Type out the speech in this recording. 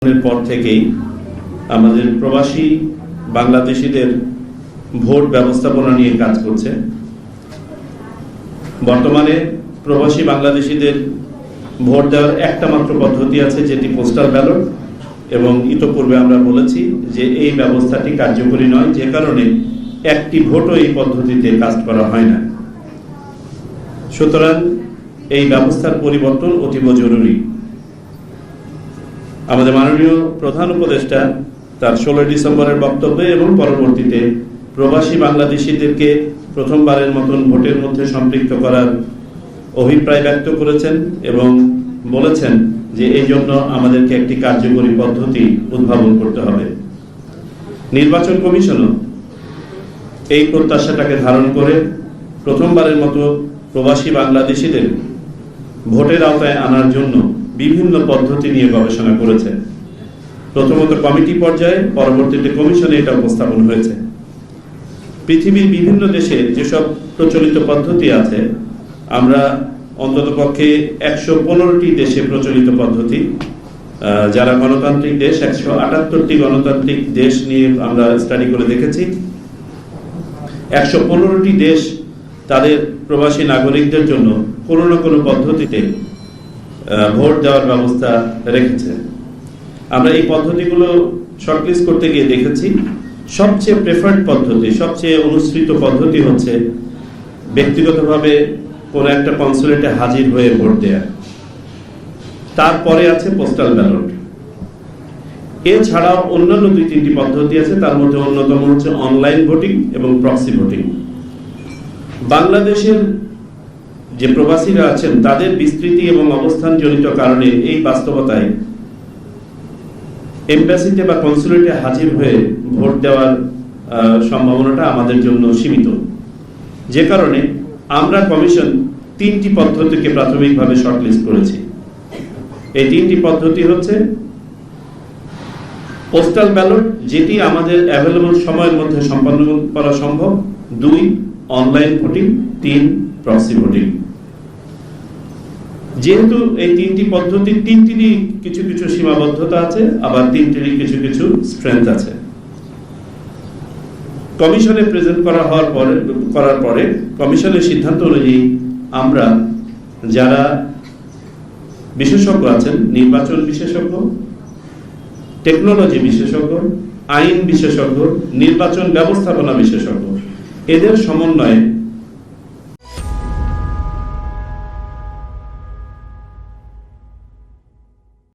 পর থেকেই আমাদের প্রবাসী বাংলাদেশিদের ভোট ব্যবস্থাপনা নিয়ে কাজ করছে। বর্তমানে প্রবাসী বাংলাদেশিদের ভোট দেওয়ার একটা মাত্র পদ্ধতি আছে, যেটি পোস্টাল ব্যালট, এবং ইতোপূর্বে আমরা বলেছি যে এই ব্যবস্থাটি কার্যকরী নয়, যে কারণে একটি ভোটও এই পদ্ধতিতে কাস্ট করা হয় না। সুতরাং এই ব্যবস্থার পরিবর্তন অতীব জরুরি। আমাদের মাননীয় প্রধান উপদেষ্টা তার 16 ডিসেম্বরের বক্তব্যে এবং পরবর্তীতে প্রবাসী বাংলাদেশিদেরকে প্রথমবারের মতন ভোটের মধ্যে সম্পৃক্ত করার অভিপ্রায় ব্যক্ত করেছেন এবং বলেছেন যে এই জন্য আমাদেরকে একটি কার্যকরী পদ্ধতি উদ্ভাবন করতে হবে। নির্বাচন কমিশনও এই প্রত্যাশাটাকে ধারণ করে প্রথমবারের মতো প্রবাসী বাংলাদেশিদের ভোটের আওতায় আনার জন্য বিভিন্ন পদ্ধতি নিয়ে গবেষণা করেছে। প্রথমত কমিটি পর্যায়ে, পরবর্তীতে কমিশনে এটা উপস্থাপন হয়েছে। পৃথিবীর বিভিন্ন দেশে যেসব প্রচলিত পদ্ধতি আছে, আমরা অন্ততপক্ষে 115টি দেশে প্রচলিত পদ্ধতি, যারা গণতান্ত্রিক দেশ, 178টি গণতান্ত্রিক দেশ নিয়ে আমরা স্টাডি করে দেখেছি। 115টি দেশ তাদের প্রবাসী নাগরিকদের জন্য কোনো না কোনো পদ্ধতিতে ভোট দেওয়ার ব্যবস্থা রেখেছে। আমরা এই পদ্ধতিগুলো শর্টলিস্ট করতে গিয়ে দেখেছি সবচেয়ে প্রেফার্ড পদ্ধতি, সবচেয়ে অনুসৃত পদ্ধতি হচ্ছে ব্যক্তিগতভাবে কোনো একটা কনসুলেটে হাজির হয়ে ভোট দেয়া। তারপরে আছে পোস্টাল ব্যালট। এছাড়াও অন্যান্য 2-3টি পদ্ধতি আছে, তার মধ্যে অন্যতম হচ্ছে অনলাইন ভোটিং এবং প্রক্সি ভোটিং। বাংলাদেশের যে প্রবাসীরা আছেন তাদের বিস্তৃতি এবং অবস্থান জনিত কারণে এই বাস্তবতায় এমবাসিতে বা কনসুলেটে হাজির হয়ে ভোট দেওয়ার সম্ভাবনাটা আমাদের জন্য সীমিত, যে কারণে আমরা কমিশন 3টি পদ্ধতিকে প্রাথমিকভাবে শর্টলিস্ট করেছি। এই 3টি পদ্ধতি হচ্ছে পোস্টাল ব্যালট, যেটি আমাদের অ্যাভেলেবল সময়ের মধ্যে সম্পন্ন করা সম্ভব, 2 অনলাইন ভোটিং, 3 প্রক্সি ভোটিং। যেহেতু এই 3টি পদ্ধতি 3টিরই কিছু কিছু সীমাবদ্ধতা আছে, আবার 3টিরই কিছু কিছু স্ট্রেংথ আছে। কমিশনে প্রেজেন্ট করার পরে কমিশনের সিদ্ধান্ত অনুযায়ী আমরা যারা বিশেষজ্ঞ আছেন, নির্বাচন বিশেষজ্ঞ, টেকনোলজি বিশেষজ্ঞ, আইন বিশেষজ্ঞ, নির্বাচন ব্যবস্থাপনা বিশেষজ্ঞ, এদের সমন্বয়ে